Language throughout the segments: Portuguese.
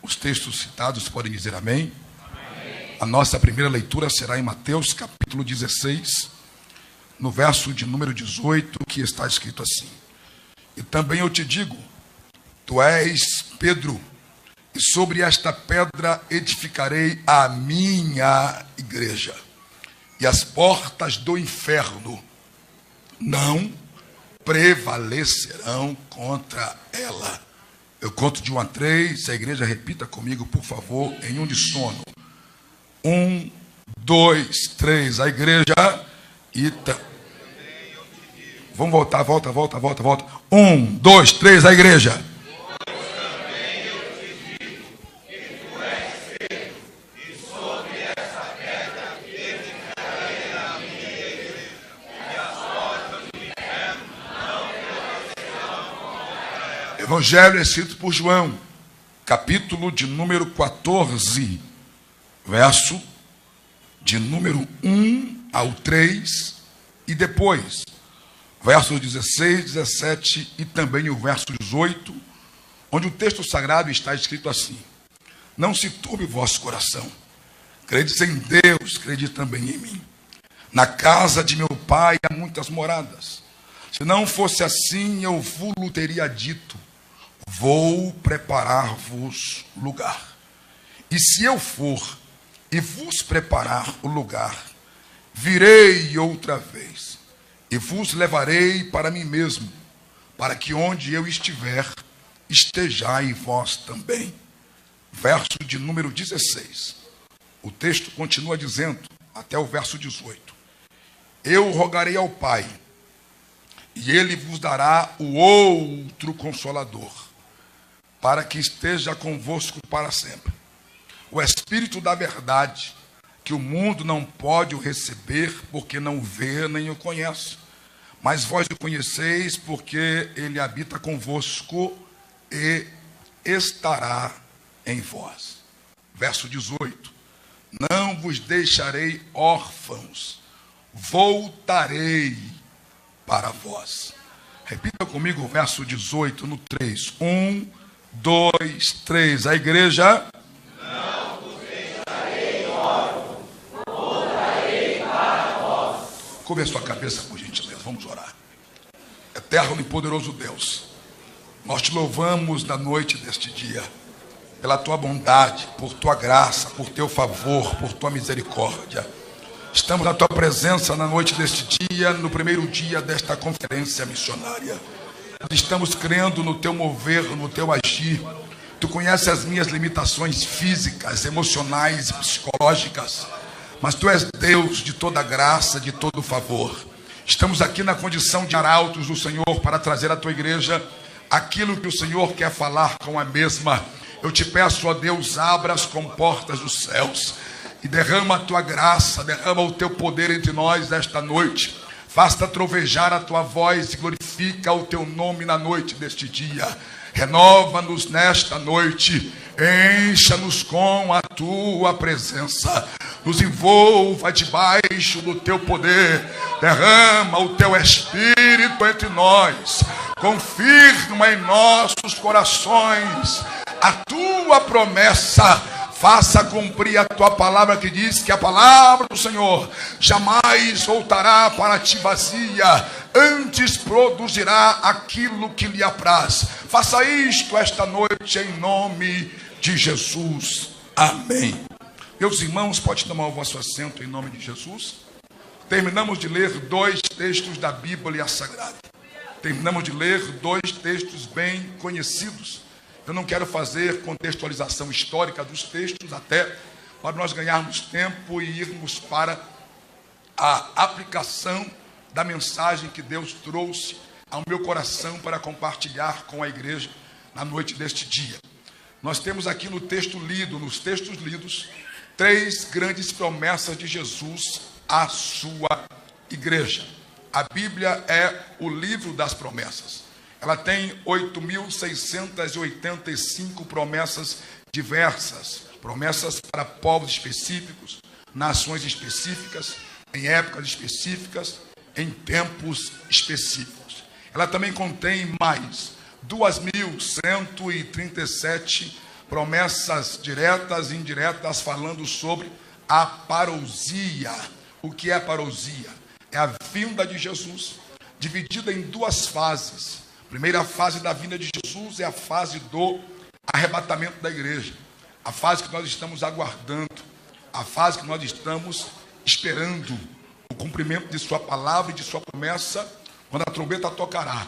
Os textos citados podem dizer amém? Amém. A nossa primeira leitura será em Mateus capítulo 16, no verso de número 18, que está escrito assim: E também eu te digo, tu és Pedro, e sobre esta pedra edificarei a minha igreja, e as portas do inferno não prevalecerão contra ela. Eu conto de 1 a 3, a igreja repita comigo, por favor, em uníssono. 1, 2, 3, a igreja e... Vamos voltar, volta. 1, 2, 3, a igreja. Evangelho escrito por João, capítulo de número 14, verso de número 1 ao 3, e depois, versos 16, 17 e também o verso 18, onde o texto sagrado está escrito assim: Não se turbe o vosso coração, credes em Deus, crede também em mim. Na casa de meu pai há muitas moradas. Se não fosse assim, eu vos teria dito: Vou preparar-vos lugar. E se eu for e vos preparar o lugar, virei outra vez e vos levarei para mim mesmo, para que onde eu estiver, estejai vós também. Verso de número 16. O texto continua dizendo, até o verso 18: Eu rogarei ao Pai, e ele vos dará o outro Consolador, para que esteja convosco para sempre. O Espírito da verdade, que o mundo não pode o receber, porque não o vê nem o conhece. Mas vós o conheceis, porque ele habita convosco e estará em vós. Verso 18. Não vos deixarei órfãos, voltarei para vós. Repita comigo o verso 18 no 3. 1, 2, 3. A igreja. Não vos deixarei órfãos, voltarei para vós. Curve a sua cabeça, por gentileza, vamos orar. Eterno e poderoso Deus, nós te louvamos na noite deste dia, pela tua bondade, por tua graça, por teu favor, por tua misericórdia. Estamos na tua presença na noite deste dia, no primeiro dia desta conferência missionária. Estamos crendo no teu mover, no teu agir. Tu conheces as minhas limitações físicas, emocionais e psicológicas, mas tu és Deus de toda graça, de todo favor. Estamos aqui na condição de arautos do Senhor para trazer à tua igreja aquilo que o Senhor quer falar com a mesma. Eu te peço, ó Deus, abra as comportas dos céus e derrama a tua graça, derrama o teu poder entre nós esta noite. Faça trovejar a tua voz e glorifica o teu nome na noite deste dia. Renova-nos nesta noite, encha-nos com a tua presença, nos envolva debaixo do teu poder, derrama o teu Espírito entre nós, confirma em nossos corações a tua promessa. Faça cumprir a tua palavra, que diz que a palavra do Senhor jamais voltará para ti vazia, antes produzirá aquilo que lhe apraz. Faça isto esta noite em nome de Jesus. Amém. Meus irmãos, pode tomar o vosso assento em nome de Jesus. Terminamos de ler 2 textos da Bíblia Sagrada. Terminamos de ler 2 textos bem conhecidos. Eu não quero fazer contextualização histórica dos textos, até para nós ganharmos tempo e irmos para a aplicação da mensagem que Deus trouxe ao meu coração para compartilhar com a igreja na noite deste dia. Nós temos aqui no texto lido, nos textos lidos, 3 grandes promessas de Jesus à sua igreja. A Bíblia é o livro das promessas. Ela tem 8.685 promessas diversas, promessas para povos específicos, nações específicas, em épocas específicas, em tempos específicos. Ela também contém mais 2.137 promessas diretas e indiretas falando sobre a parousia. O que é parousia? É a vinda de Jesus, dividida em duas fases. A primeira fase da vinda de Jesus é a fase do arrebatamento da igreja, a fase que nós estamos aguardando, a fase que nós estamos esperando o cumprimento de sua palavra e de sua promessa, quando a trombeta tocará,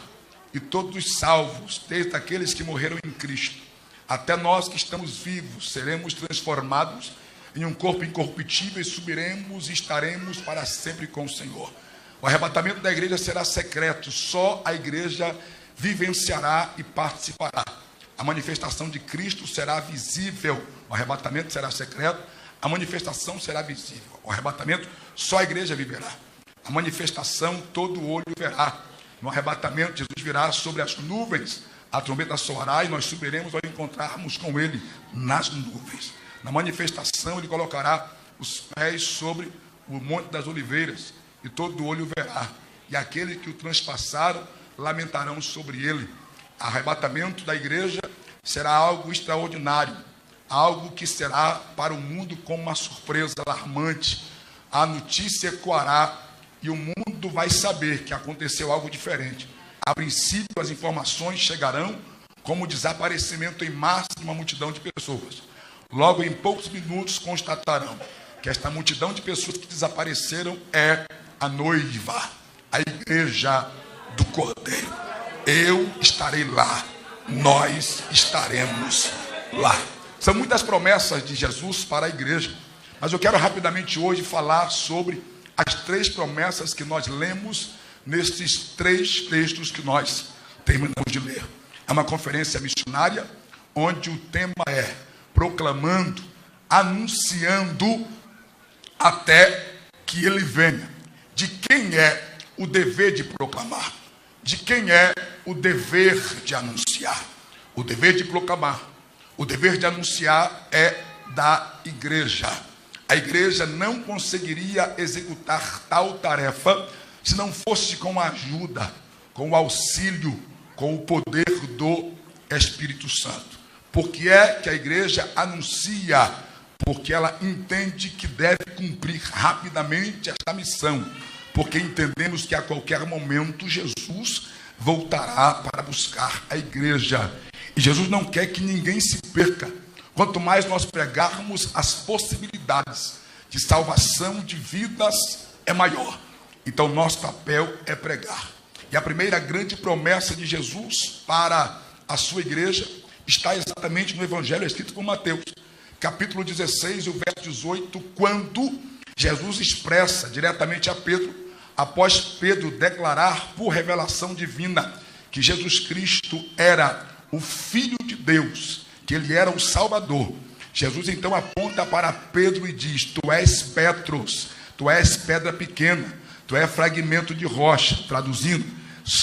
e todos os salvos, desde aqueles que morreram em Cristo, até nós que estamos vivos, seremos transformados em um corpo incorruptível e subiremos e estaremos para sempre com o Senhor. O arrebatamento da igreja será secreto, só a igreja vivenciará e participará. A manifestação de Cristo será visível, o arrebatamento será secreto, a manifestação será visível. O arrebatamento só a igreja viverá. A manifestação todo olho verá. No arrebatamento, Jesus virá sobre as nuvens, a trombeta soará e nós subiremos ao encontrarmos com Ele nas nuvens. Na manifestação, Ele colocará os pés sobre o Monte das Oliveiras e todo olho verá. E aqueles que o transpassaram lamentarão sobre ele. O arrebatamento da igreja será algo extraordinário, algo que será para o mundo como uma surpresa alarmante. A notícia ecoará e o mundo vai saber que aconteceu algo diferente. A princípio, as informações chegarão como desaparecimento em massa de uma multidão de pessoas. Logo, em poucos minutos, constatarão que esta multidão de pessoas que desapareceram é a noiva, a igreja do Cordeiro. Eu estarei lá, nós estaremos lá. São muitas promessas de Jesus para a igreja, mas eu quero rapidamente hoje falar sobre as 3 promessas que nós lemos nesses 3 textos que nós terminamos de ler. É uma conferência missionária onde o tema é proclamando, anunciando até que ele venha. De quem é o dever de proclamar? De quem é o dever de anunciar? O dever de proclamar, o dever de anunciar é da igreja. A igreja não conseguiria executar tal tarefa se não fosse com a ajuda, com o auxílio, com o poder do Espírito Santo. Porque é que a igreja anuncia? Porque ela entende que deve cumprir rapidamente esta missão. Porque entendemos que a qualquer momento Jesus voltará para buscar a igreja. E Jesus não quer que ninguém se perca. Quanto mais nós pregarmos, as possibilidades de salvação de vidas é maior. Então nosso papel é pregar. E a primeira grande promessa de Jesus para a sua igreja está exatamente no Evangelho escrito por Mateus, capítulo 16, o verso 18, quando Jesus expressa diretamente a Pedro, após Pedro declarar por revelação divina que Jesus Cristo era o Filho de Deus, que ele era o Salvador. Jesus então aponta para Pedro e diz: tu és Petros, tu és pedra pequena, tu és fragmento de rocha. Traduzindo,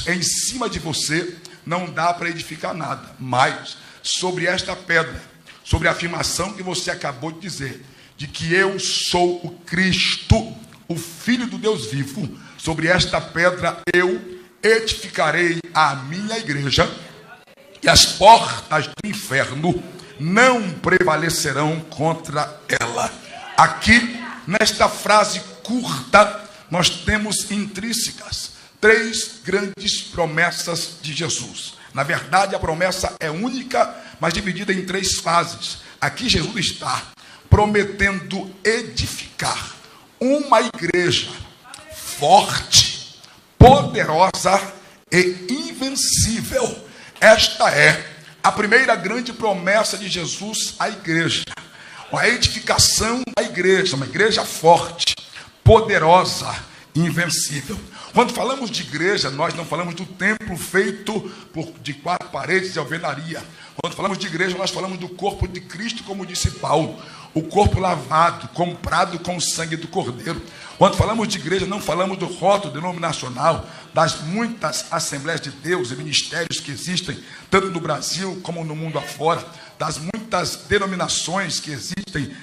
em cima de você não dá para edificar nada, mas sobre esta pedra, sobre a afirmação que você acabou de dizer, de que eu sou o Cristo, o Filho do Deus vivo, sobre esta pedra eu edificarei a minha igreja, e as portas do inferno não prevalecerão contra ela. Aqui, nesta frase curta, nós temos intrínsecas 3 grandes promessas de Jesus. Na verdade, a promessa é única, mas dividida em 3 fases. Aqui Jesus está prometendo edificar uma igreja forte, poderosa e invencível. Esta é a primeira grande promessa de Jesus à igreja. A edificação da igreja, uma igreja forte, poderosa e invencível. Quando falamos de igreja, nós não falamos do templo feito de 4 paredes e alvenaria. Quando falamos de igreja, nós falamos do corpo de Cristo, como disse Paulo. O corpo lavado, comprado com o sangue do Cordeiro. Quando falamos de igreja, não falamos do rótulo denominacional, das muitas Assembleias de Deus e ministérios que existem, tanto no Brasil como no mundo afora, das muitas denominações que existem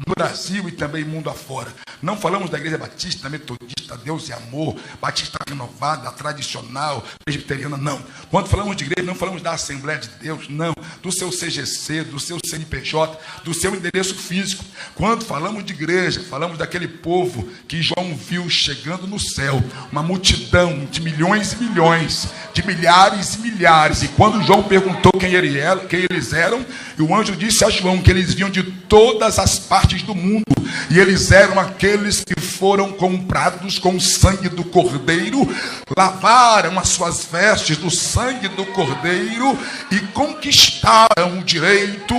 no Brasil e também mundo afora. Não falamos da igreja batista, metodista, Batista, Deus é Amor, Batista Renovada, tradicional, presbiteriana, não. Quando falamos de igreja, não falamos da Assembleia de Deus, não. Do seu CGC, do seu CNPJ, do seu endereço físico. Quando falamos de igreja, falamos daquele povo que João viu chegando no céu, uma multidão de milhões e milhões, de milhares e milhares. E quando João perguntou quem eles eram, e o anjo disse a João que eles vinham de todas as partes do mundo, e eles eram aqueles que foram comprados com o sangue do Cordeiro, lavaram as suas vestes do sangue do Cordeiro e conquistaram o direito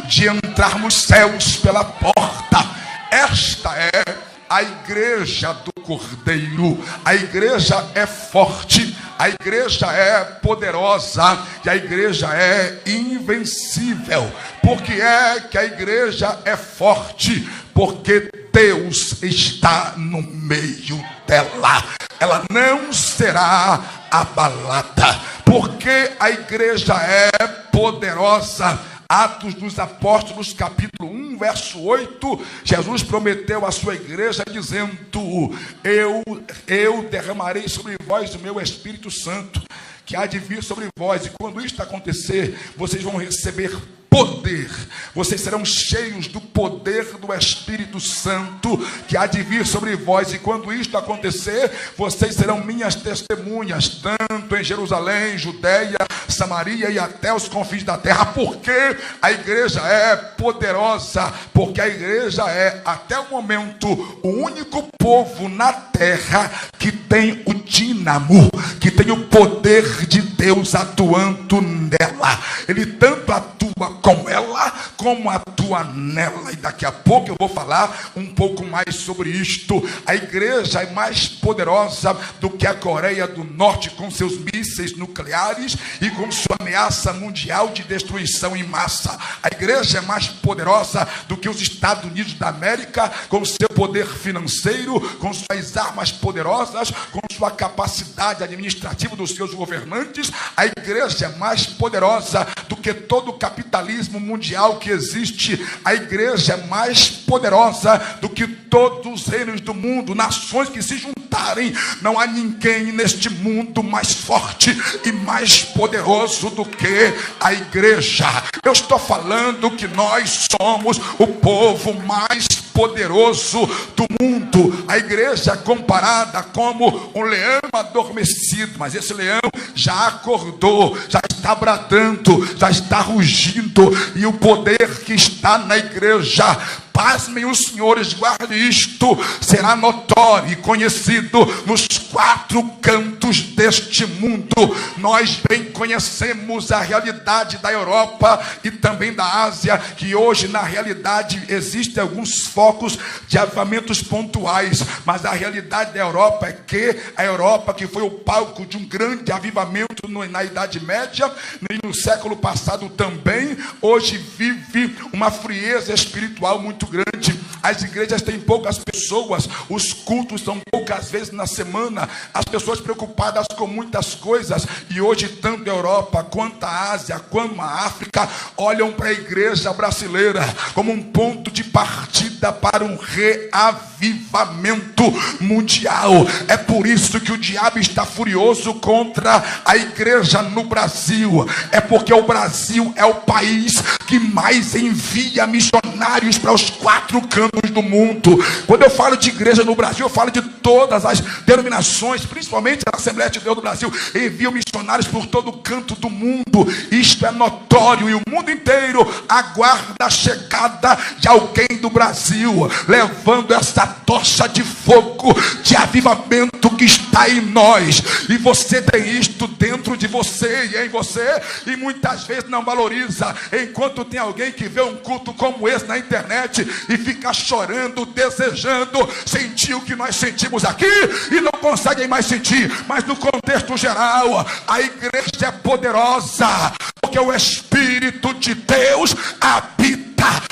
de entrar nos céus pela porta. Esta é a igreja do Cordeiro. A igreja é forte, a igreja é poderosa e a igreja é invencível. Por que é que a igreja é forte? Porque Deus está no meio dela. Ela não será abalada. Porque a igreja é poderosa. Atos dos Apóstolos, capítulo 1, verso 8, Jesus prometeu à sua igreja, dizendo: eu derramarei sobre vós o meu Espírito Santo, que há de vir sobre vós, e quando isto acontecer, vocês vão receber poder, vocês serão cheios do poder do Espírito Santo, que há de vir sobre vós, e quando isto acontecer, vocês serão minhas testemunhas, tanto em Jerusalém, Judeia, Samaria e até os confins da terra. Porque a igreja é poderosa, porque a igreja é, até o momento, o único povo na terra que tem o dínamo, que tem o poder de Deus atuando nela. Ele tanto atua com ela, como atua nela. E daqui a pouco eu vou falar um pouco mais sobre isto. A igreja é mais poderosa do que a Coreia do Norte, com seus mísseis nucleares e com sua ameaça mundial de destruição em massa. A igreja é mais poderosa do que os Estados Unidos da América, com seu poder financeiro, com suas armas poderosas, com sua capacidade administrativa dos seus governantes. A igreja é mais poderosa do que todo o capitalismo mundial que existe. A igreja é mais poderosa do que todos os reinos do mundo, nações que se juntarem. Não há ninguém neste mundo mais forte e mais poderoso do que a igreja. Eu estou falando que nós somos o povo mais poderoso do mundo. A igreja é comparada como um leão adormecido, mas esse leão já acordou, já está bradando, já está rugindo, e o poder que está na igreja, pasmem os senhores, guarde isto, será notório e conhecido nos quatro cantos deste mundo. Nós bem conhecemos a realidade da Europa e também da Ásia, que hoje na realidade existem alguns focos de avivamentos pontuais, mas a realidade da Europa é que a Europa, que foi o palco de um grande avivamento na Idade Média e no século passado também, hoje vive uma frieza espiritual muito grande. As igrejas têm poucas pessoas, os cultos são poucas vezes na semana, as pessoas preocupadas com muitas coisas, e hoje tanto a Europa quanto a Ásia, quanto a África, olham para a igreja brasileira como um ponto de partida para um reavivamento mundial. É por isso que o diabo está furioso contra a igreja no Brasil. É porque o Brasil é o país que mais envia missionários para os quatro cantos do mundo. Quando eu falo de igreja no Brasil, eu falo de todas as denominações, principalmente a Assembleia de Deus do Brasil. Envia missionários por todo canto do mundo. Isto é notório, e o mundo inteiro aguarda a chegada de alguém do Brasil, levando essa tocha de fogo, de avivamento que está em nós. E você tem isto dentro de você e em você, e muitas vezes não valoriza. Enquanto tem alguém que vê um culto como esse na internet e fica chorando, desejando sentir o que nós sentimos aqui, e não conseguem mais sentir. Mas no contexto geral, a igreja é poderosa, porque o Espírito de Deus habita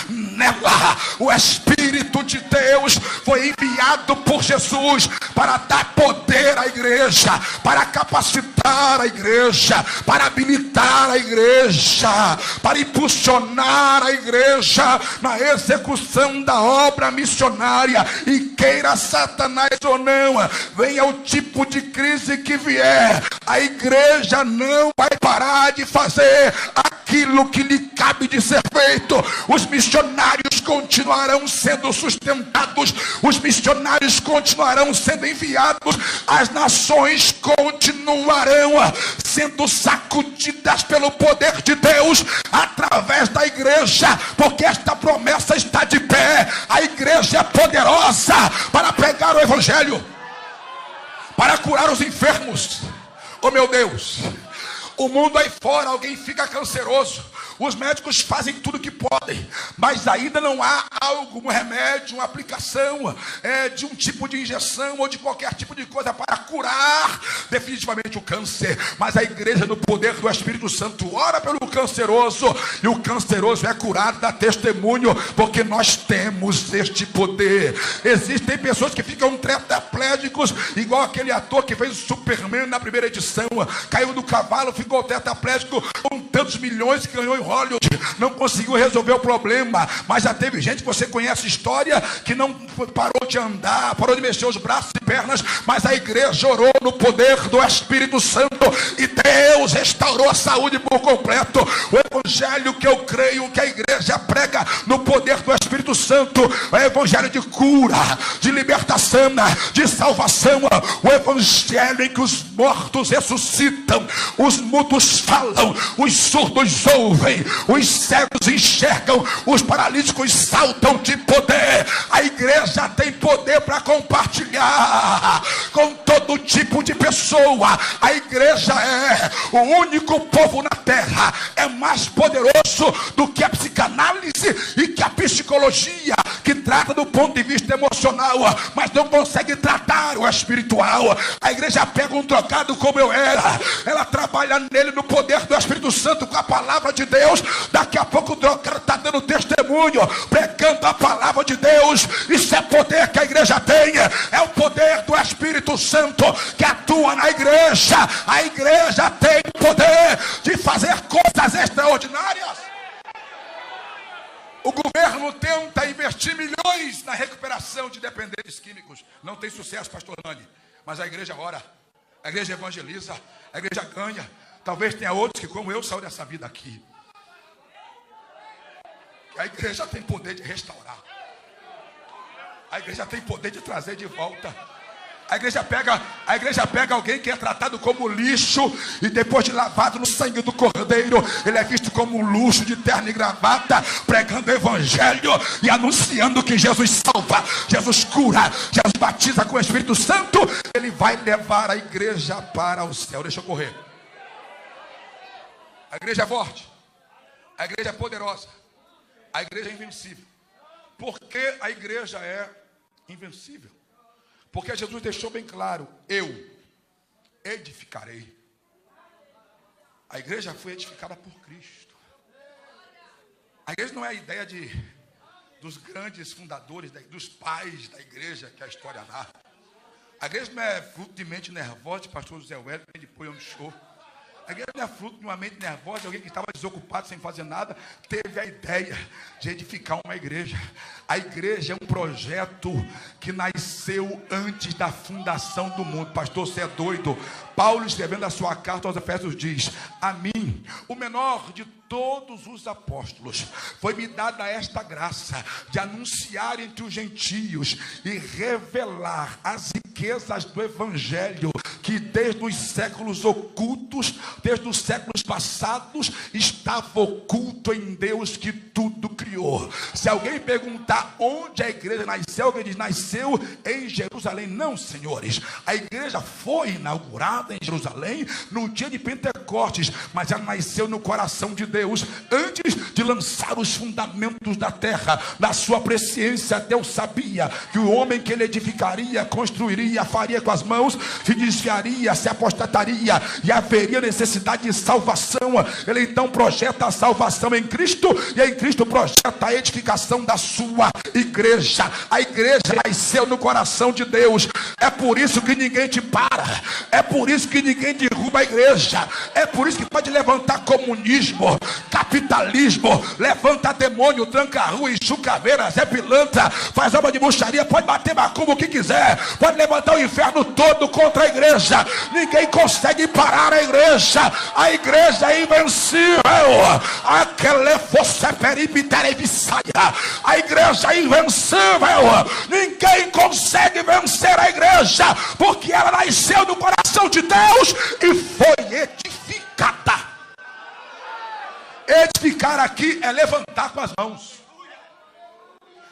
nela. O Espírito Espírito de Deus foi enviado por Jesus para dar poder à igreja, para capacitar a igreja, para habilitar a igreja, para impulsionar a igreja na execução da obra missionária. E queira Satanás ou não, venha o tipo de crise que vier, a igreja não vai parar de fazer aquilo que lhe cabe de ser feito. Os missionários continuarão sendo sustentados, os missionários continuarão sendo enviados, as nações continuarão sendo sacudidas pelo poder de Deus através da igreja, porque esta promessa está de pé. A igreja é poderosa para pregar o evangelho, para curar os enfermos. Oh meu Deus, o mundo aí fora, alguém fica canceroso, os médicos fazem tudo que podem, mas ainda não há algo, um remédio, uma aplicação de um tipo de injeção ou de qualquer tipo de coisa para curar definitivamente o câncer. Mas a igreja, no poder do Espírito Santo, ora pelo canceroso, e o canceroso é curado, dá testemunho, porque nós temos este poder. Existem pessoas que ficam tetraplégicos, igual aquele ator que fez o Superman na primeira edição, caiu do cavalo, ficou tetraplégico com tantos milhões que ganhou em Hollywood, não conseguiu resolver o problema. Mas já teve gente que você conhece história que não parou de andar, parou de mexer os braços e pernas, mas a igreja orou no poder do Espírito Santo e Deus restaurou a saúde por completo. O evangelho que eu creio que a igreja prega no poder do Espírito Santo é o evangelho de cura, de libertação, de salvação, o evangelho em que os mortos ressuscitam, os mudos falam, os surdos ouvem, os cegos enxergam, os paralíticos saltam de poder. A igreja tem poder para compartilhar com todo tipo de pessoa. A igreja é o único povo na terra, é mais poderoso do que a psicanálise e que a psicologia, que trata do ponto de vista emocional, mas não consegue tratar o espiritual. A igreja pega um drogado como eu era, ela trabalha nele no poder do Espírito Santo, com a palavra de Deus. Daqui a pouco o drogado está dando testemunho, pregando a palavra de Deus. Isso é poder que a igreja tem, é o poder do Espírito Santo que atua na igreja. A igreja tem poder de fazer coisas extraordinárias. O governo tenta investir milhões na recuperação de dependentes químicos, não tem sucesso, pastor Nani, mas a igreja ora, a igreja evangeliza, a igreja ganha. Talvez tenha outros que, como eu, saiu dessa vida aqui. A igreja tem poder de restaurar, a igreja tem poder de trazer de volta. A igreja pega alguém que é tratado como lixo, e depois de lavado no sangue do Cordeiro, ele é visto como um luxo de terno e gravata, pregando o evangelho e anunciando que Jesus salva, Jesus cura, Jesus batiza com o Espírito Santo. Ele vai levar a igreja para o céu. Deixa eu correr. A igreja é forte, a igreja é poderosa, a igreja é invencível. Por que a igreja é invencível? Porque Jesus deixou bem claro: eu edificarei. A igreja foi edificada por Cristo. A igreja não é a ideia dos grandes fundadores, dos pais da igreja que a história dá. A igreja não é fruto de mente nervosa de pastor José Wellington, de põe no show. A igreja não é fruto de uma mente nervosa de alguém que estava desocupado sem fazer nada, teve a ideia de edificar uma igreja. A igreja é um projeto que nasceu antes da fundação do mundo. Pastor, você é doido? Paulo, escrevendo a sua carta aos Efésios, diz: a mim, o menor de todos os apóstolos, foi-me dada esta graça de anunciar entre os gentios e revelar as riquezas do evangelho, que desde os séculos ocultos, desde os séculos passados, estava oculto em Deus que tudo criou. Se alguém perguntar onde a igreja nasceu, alguém diz: nasceu em Jerusalém. Não, senhores, a igreja foi inaugurada em Jerusalém no dia de Pentecostes, mas ela nasceu no coração de Deus antes de lançar os fundamentos da terra. Na sua presciência, Deus sabia que o homem que ele edificaria, construiria, faria com as mãos, se desviaria, se apostataria e haveria necessidade de salvação. Ele então projeta a salvação em Cristo, e em Cristo projeta a edificação da sua igreja. A igreja nasceu no coração de Deus. É por isso que ninguém te para, é por isso que ninguém derruba a igreja, é por isso que pode levantar comunismo, capitalismo, levanta demônio, tranca a rua, enxuga caveira, Zé Pilantra, faz obra de bruxaria, pode bater macumba o que quiser, pode levantar o inferno todo contra a igreja. Ninguém consegue parar a igreja. A igreja é invencível. A igreja é invencível. Ninguém consegue vencer a igreja, porque ela nasceu no coração de Deus e foi edificada. Edificar aqui é levantar com as mãos.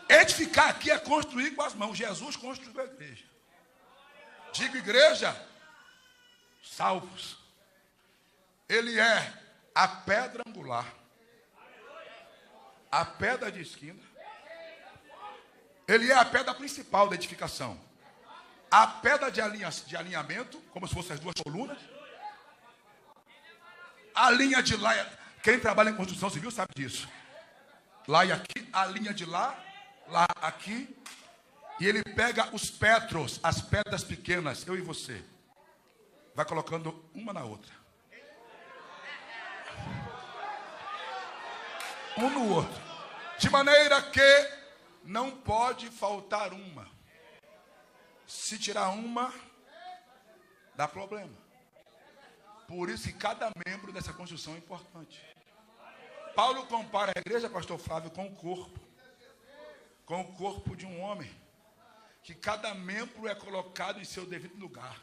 Edificar aqui é construir com as mãos. Jesus construiu a igreja. Digo igreja, salvos. Ele é a pedra angular, a pedra de esquina. Ele é a pedra principal da edificação. A pedra de alinhamento, como se fossem as duas colunas. A linha de lá, quem trabalha em construção civil sabe disso. Lá e aqui, a linha de lá, aqui. E ele pega os petros, as pedras pequenas, eu e você. Vai colocando uma na outra. Um no outro. De maneira que não pode faltar uma. Se tirar uma, dá problema. Por isso que cada membro dessa construção é importante. Paulo compara a igreja, pastor Flávio, com o corpo. Com o corpo de um homem. Que cada membro é colocado em seu devido lugar.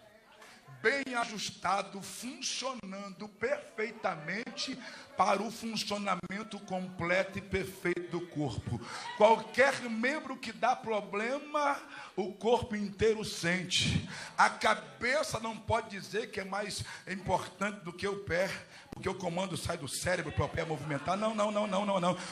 Bem ajustado, funcionando perfeitamente para o funcionamento completo e perfeito do corpo. Qualquer membro que dá problema, o corpo inteiro sente. A cabeça não pode dizer que é mais importante do que o pé, porque o comando sai do cérebro para o pé movimentar. Não.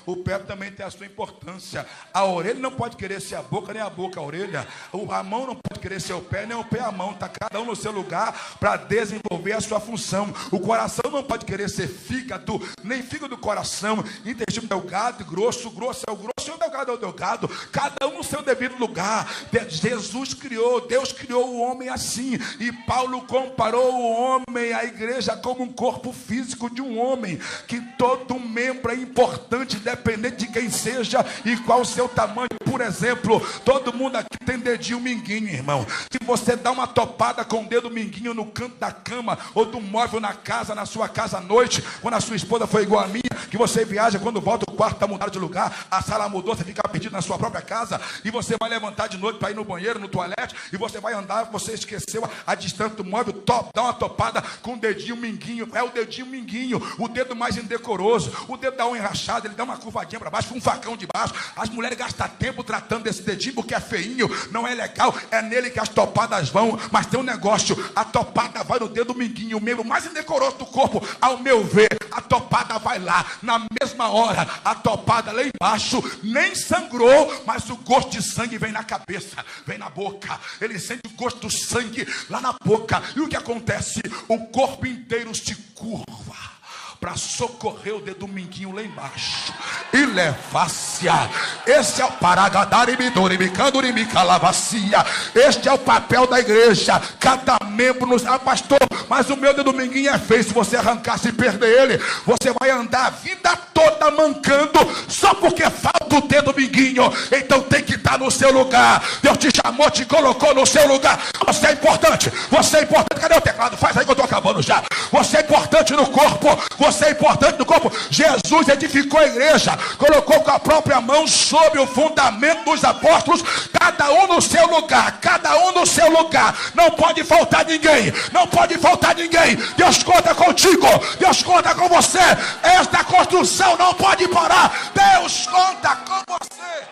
O pé também tem a sua importância. A orelha não pode querer ser a boca, nem a boca a orelha. A mão não pode querer ser o pé, nem o pé a mão. Está cada um no seu lugar para desenvolver a sua função. O coração não pode querer ser fígado, nem fígado do coração. Intestino delgado e grosso. O grosso é o grosso e o delgado é o delgado. Cada um no seu devido lugar. Jesus criou, Deus criou o homem assim. E Paulo comparou o homem, a igreja, como um corpo físico de um homem. Que todo membro é importante, independente de quem seja e qual o seu tamanho. Por exemplo, todo mundo aqui tem dedinho minguinho, irmão. Se você dá uma topada com o dedo minguinho no canto da cama ou do móvel na casa, na sua casa à noite, quando a sua esposa foi igual a minha, que você viaja, quando volta o quarto está mudado de lugar, a sala mudou, você fica perdido na sua própria casa, e você vai levantar de noite para ir no banheiro, no toalete, e você vai andar, você esqueceu a distância do móvel, dá uma topada com o dedinho minguinho. É o dedinho minguinho, o dedo mais indecoroso, o dedo da unha rachada, ele dá uma curvadinha para baixo, com um facão de baixo. As mulheres gastam tempo tratando desse dedinho porque é feinho, não é legal, é nele que as topadas vão. Mas tem um negócio, a topada vai no dedo minguinho, o membro mais indecoroso do corpo. Ao meu ver, a topada vai lá, na mesma hora, a topada lá embaixo, nem sangrou, mas o gosto de sangue vem na cabeça, vem na boca, ele sente o gosto do sangue lá na boca, e o que acontece? O corpo inteiro se curva para socorrer o dedo minguinho lá embaixo e levar-se-a. Esse é o paragadaribidorimicandurimicalavassia. Este é o papel da igreja. Cada membro nos... Ah, pastor, mas o meu dedo minguinho é feio. Se você arrancar, se perder ele, você vai andar a vida toda mancando só porque falta o dedo minguinho. Então tem que estar no seu lugar. Deus te chamou, te colocou no seu lugar. Você é importante. Você é importante. Cadê o teclado? Faz aí que eu estou acabando já. Você é importante no corpo. Você é importante no corpo. Jesus edificou a igreja, colocou com a própria mão sobre o fundamento dos apóstolos, cada um no seu lugar, cada um no seu lugar. Não pode faltar ninguém, não pode faltar ninguém. Deus conta contigo, Deus conta com você. Esta construção não pode parar. Deus conta com você.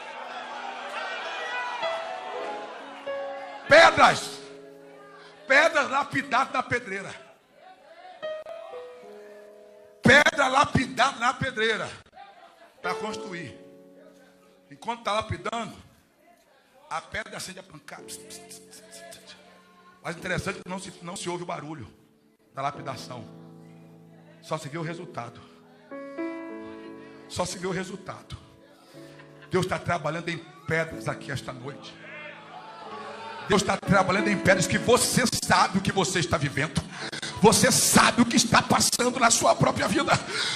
Pedras lapidadas na pedreira. Pedra lapidada na pedreira. para construir. Enquanto está lapidando, a pedra acende a pancada. Mas interessante é que não se ouve o barulho da lapidação. Só se vê o resultado. Só se vê o resultado. Deus está trabalhando em pedras aqui esta noite. Deus está trabalhando em pedras que você sabe o que você está vivendo. Você sabe o que está passando na sua própria vida.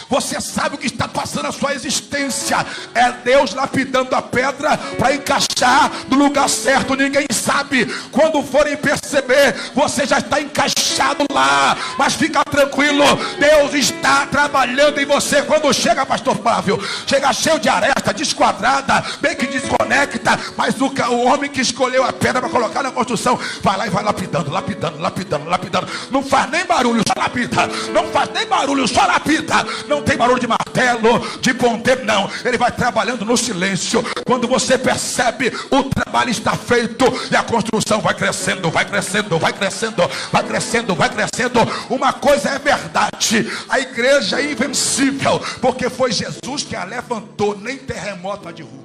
Você sabe o que está passando na sua existência. É Deus lapidando a pedra para encaixar no lugar certo. Ninguém sabe. Quando forem perceber, você já está encaixado lá. Mas fica tranquilo, Deus está trabalhando em você. Quando chega, pastor Flávio, chega cheio de aresta, desquadrada, bem que desconecta. Mas o homem que escolheu a pedra para colocar na construção, vai lá e vai lapidando, lapidando, lapidando, lapidando. Não faz nem barulho, só lapida. Não faz nem barulho, só lapida. Não tem barulho de martelo, de ponteiro, não. Ele vai trabalhando no silêncio. Quando você percebe, o trabalho está feito e a construção vai crescendo, vai crescendo, vai crescendo, vai crescendo, vai crescendo. Uma coisa é verdade: a igreja é invencível, porque foi Jesus que a levantou, nem terremoto a derruba.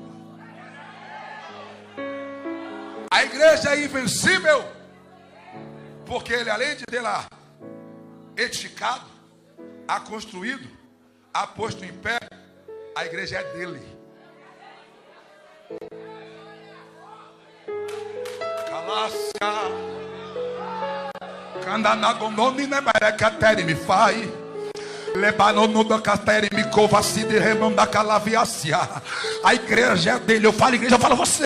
A igreja é invencível, porque ele, além de ter lá edificado, a construído, a posto em pé, a igreja é dele. Calácia, Candanagomoni Nemerecateri me faz. A igreja é dele. Eu falo igreja, eu falo você.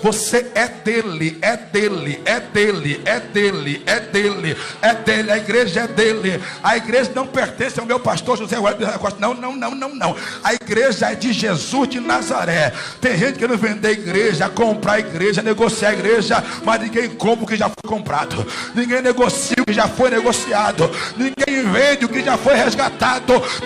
Você é dele, é dele, é dele, é dele, é dele, é dele. A igreja é dele. A igreja não pertence ao meu pastor José Weber Costa. Não, não, não, não, não. A igreja é de Jesus de Nazaré. Tem gente querendo vender a igreja, comprar a igreja, negociar a igreja, mas ninguém compra o que já foi comprado. Ninguém negocia o que já foi negociado. Ninguém vende o que já foi resgatado.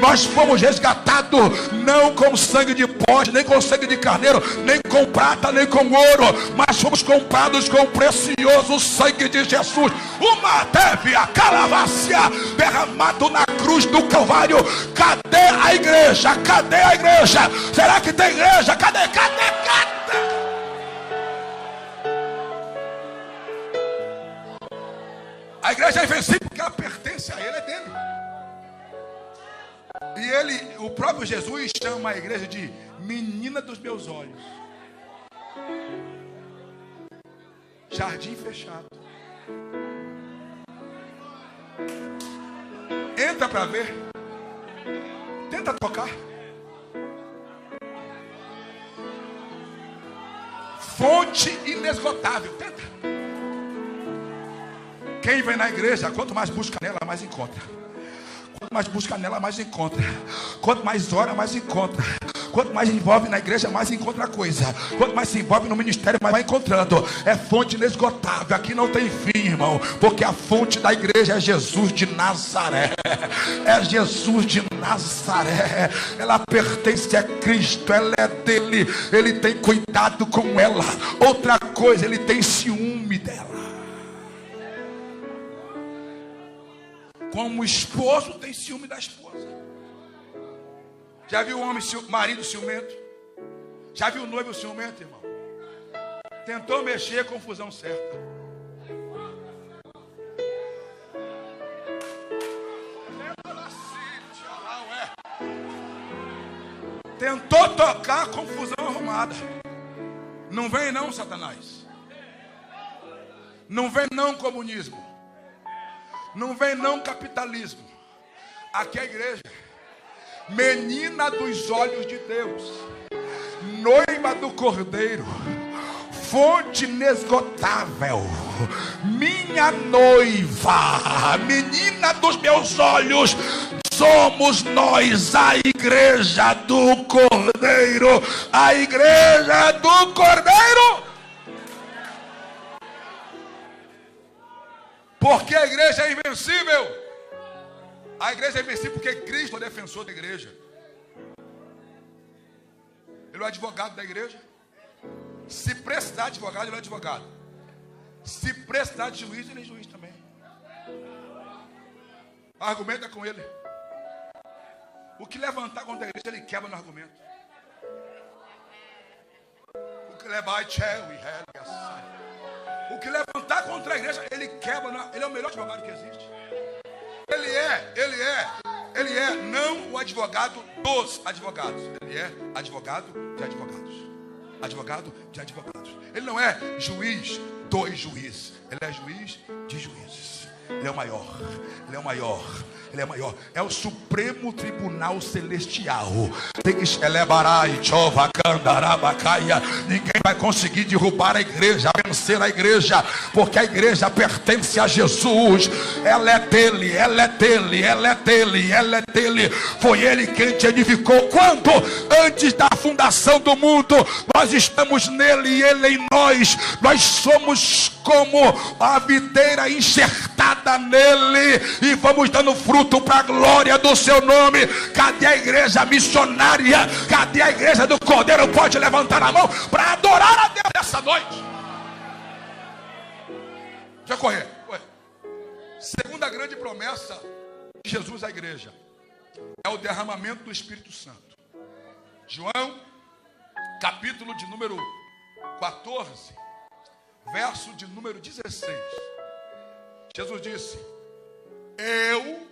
Nós fomos resgatados não com sangue de bode, nem com sangue de carneiro, nem com prata, nem com ouro, mas fomos comprados com o precioso sangue de Jesus. Uma teve a calavácia derramado na cruz do Calvário. Cadê a igreja? Cadê a igreja? Será que tem igreja? Cadê? Cadê? Cadê? A igreja é invencível porque ela pertence a ele, é dele. E ele, o próprio Jesus, chama a igreja de menina dos meus olhos. Jardim fechado. Entra para ver. Tenta tocar. Fonte inesgotável. Tenta. Quem vem na igreja, quanto mais busca nela, mais encontra. Quanto mais busca nela, mais encontra. Quanto mais ora, mais encontra. Quanto mais envolve na igreja, mais encontra coisa. Quanto mais se envolve no ministério, mais vai encontrando. É fonte inesgotável. Aqui não tem fim, irmão. Porque a fonte da igreja é Jesus de Nazaré. É Jesus de Nazaré. Ela pertence a Cristo. Ela é dele. Ele tem cuidado com ela. Outra coisa, ele tem ciúme dela. Como o esposo tem ciúme da esposa. Já viu o homem, marido ciumento? Já viu o noivo ciumento, irmão? Tentou mexer, confusão certa. Tentou tocar, confusão arrumada. Não vem não, Satanás. Não vem não, comunismo. Não vem não, capitalismo. Aqui é a igreja. Menina dos olhos de Deus, noiva do Cordeiro, fonte inesgotável, minha noiva, menina dos meus olhos. Somos nós, a igreja do Cordeiro. A igreja do Cordeiro. Porque a igreja é invencível. A igreja é invencível porque Cristo é o defensor da igreja. Ele é o advogado da igreja. Se precisar de advogado, ele é advogado. Se precisar de juiz, ele é juiz também. Argumenta com ele. O que levantar contra a igreja, ele quebra no argumento. O que levantar contra a igreja, ele quebra. Ele é o melhor advogado que existe. Ele é não o advogado dos advogados. Ele é advogado de advogados. Advogado de advogados. Ele não é juiz dos juízes. Ele é juiz de juízes. Ele é o maior. Ele é o maior. Ele é maior. É o Supremo Tribunal Celestial. Ninguém vai conseguir derrubar a igreja, vencer a igreja, porque a igreja pertence a Jesus. Ela é dele, ela é dele, ela é dele, ela é dele. Foi ele quem te edificou. Quando? Antes da fundação do mundo. Nós estamos nele e ele em nós. Nós somos como a videira enxertada nele e vamos dando fruto para a glória do seu nome. Cadê a igreja missionária? Cadê a igreja do Cordeiro? Pode levantar a mão para adorar a Deus nessa noite. Deixa eu correr. Segunda grande promessa de Jesus à igreja é o derramamento do Espírito Santo. João, capítulo de número 14, verso de número 16. Jesus disse: eu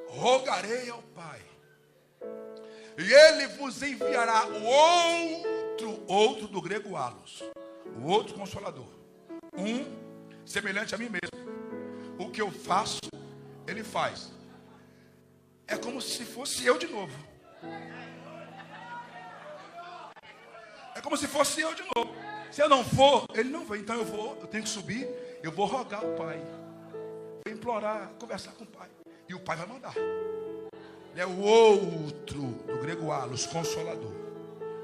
rogarei ao Pai, e ele vos enviará o outro do grego alos, o outro consolador, semelhante a mim mesmo. O que eu faço, ele faz. É como se fosse eu de novo. É como se fosse eu de novo. Se eu não for, ele não vem. Então eu tenho que subir. Eu vou rogar ao Pai, vou implorar, conversar com o Pai, e o Pai vai mandar. Ele é o outro, do grego alos, consolador.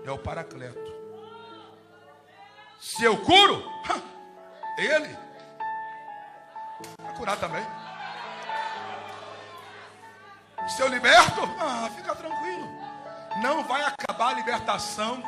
É o paracleto. Se eu curo, ele vai curar também. Se eu liberto, fica tranquilo. Não vai acabar a libertação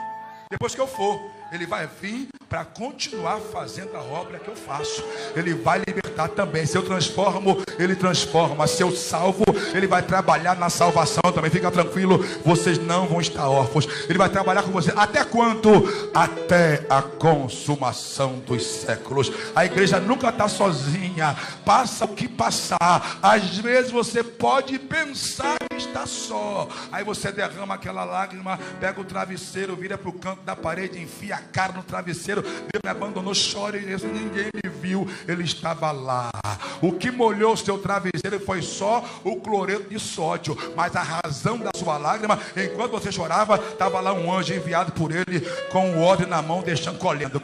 depois que eu for. Ele vai vir para continuar fazendo a obra que eu faço. Ele vai libertar também. Se eu transformo, ele transforma. Se eu salvo, ele vai trabalhar na salvação também. Fica tranquilo, vocês não vão estar órfãos. Ele vai trabalhar com você. Até quando? Até a consumação dos séculos. A igreja nunca está sozinha. Passa o que passar. Às vezes você pode pensar que está só. Aí você derrama aquela lágrima, pega o travesseiro, vira para o canto da parede, enfia a cara no travesseiro. Deus me abandonou, chora, e ninguém me viu. Ele estava lá. O que molhou o seu travesseiro foi só o cloreto de sódio. Mas a razão da sua lágrima, enquanto você chorava, estava lá um anjo enviado por ele, com o óleo na mão, deixando colhendo.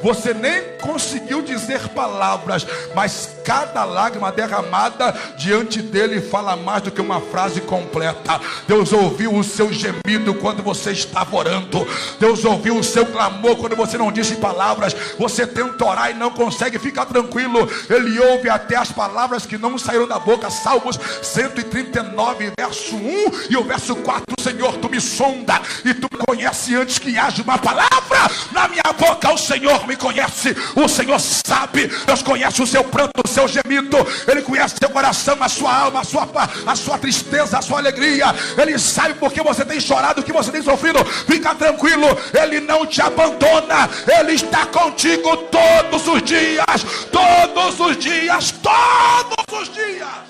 Você nem conseguiu dizer palavras, mas cada lágrima derramada diante dele fala mais do que uma frase completa. Deus ouviu o seu gemido quando você estava orando. Deus ouviu o seu clamor quando você não disse palavras. Você tenta orar e não consegue. Ficar tranquilo, ele ouve até as palavras que não saíram da boca. Salmos 139, verso 1 e o verso 4. Senhor, tu me sonda e tu me conhece antes que haja uma palavra na minha boca. O Senhor me conhece. O Senhor sabe. Deus conhece o seu pranto, o seu gemido. Ele conhece seu coração, a sua alma, a sua tristeza, a sua alegria. Ele sabe porque você tem chorado, o que você tem sofrido. Fica tranquilo, ele não te abandona. Ele está contigo todos os dias. Todos os dias. Todos os dias.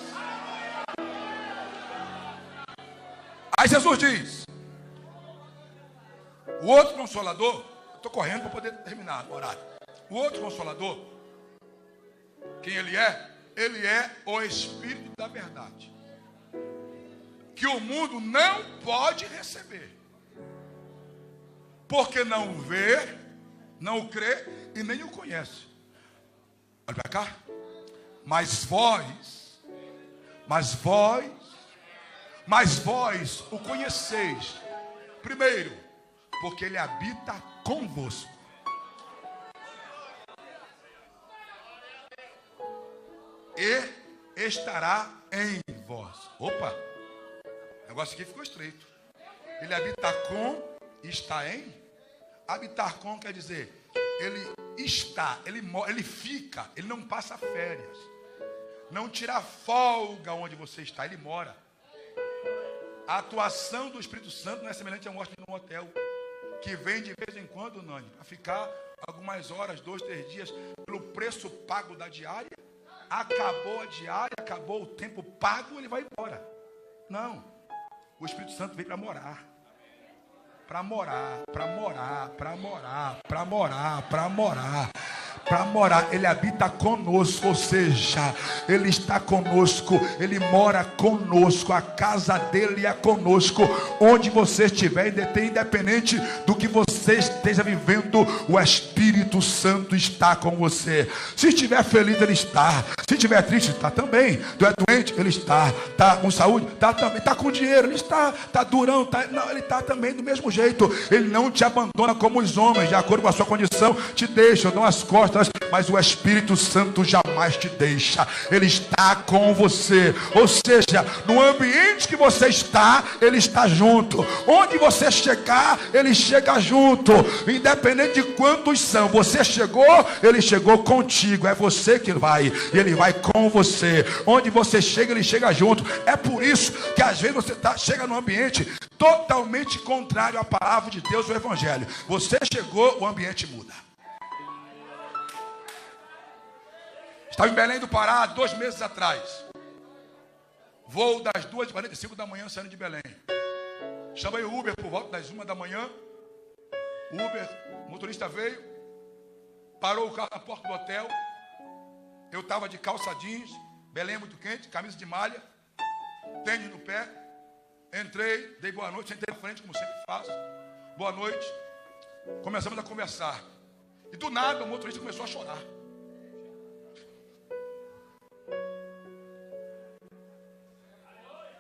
Aí Jesus diz: o outro consolador, eu estou correndo para poder terminar o horário. O outro consolador, quem ele é? Ele é o Espírito da verdade, que o mundo não pode receber, porque não vê, não o crê e nem o conhece. Olha para cá. Mas vós o conheceis. Primeiro, porque ele habita convosco. E estará em vós. Opa, o negócio aqui ficou estreito. Ele habita com, está em. Habitar com quer dizer, ele está, ele fica, ele não passa férias, não tira folga onde você está, ele mora. A atuação do Espírito Santo não é semelhante a um hóspede num hotel. que vem de vez em quando, Nani, para ficar algumas horas, 2, 3 dias, pelo preço pago da diária. Acabou a diária, acabou o tempo pago, ele vai embora. Não. O Espírito Santo veio para morar. Para morar, para morar, para morar, para morar, para morar. Para morar, ele habita conosco, ou seja, ele está conosco, ele mora conosco, a casa dele é conosco, onde você estiver, independente do que você esteja vivendo, o Espírito Santo está com você. Se estiver feliz, ele está. Se estiver triste, está também. Tu é doente, ele está. Está com saúde, está também. Está com dinheiro, ele está. Está durão, está. Não, ele está também do mesmo jeito. Ele não te abandona como os homens, de acordo com a sua condição, te deixam, dão as costas. Mas o Espírito Santo jamais te deixa. Ele está com você. Ou seja, no ambiente que você está, ele está junto. Onde você chegar, ele chega junto. Independente de quantos são, você chegou, ele chegou contigo. É você que vai, e ele vai com você. Onde você chega, ele chega junto. É por isso que às vezes você chega num ambiente totalmente contrário à palavra de Deus, o Evangelho. Você chegou, o ambiente muda. Estava em Belém do Pará 2 meses atrás. Voo das 2h45 da manhã saindo de Belém. Chamei o Uber por volta das 1 da manhã. O Uber, o motorista veio, parou o carro na porta do hotel. Eu estava de calça jeans, Belém é muito quente, camisa de malha, tênis no pé. Entrei, dei boa noite, sentei na frente como sempre faço. Boa noite. Começamos a conversar. E do nada o motorista começou a chorar.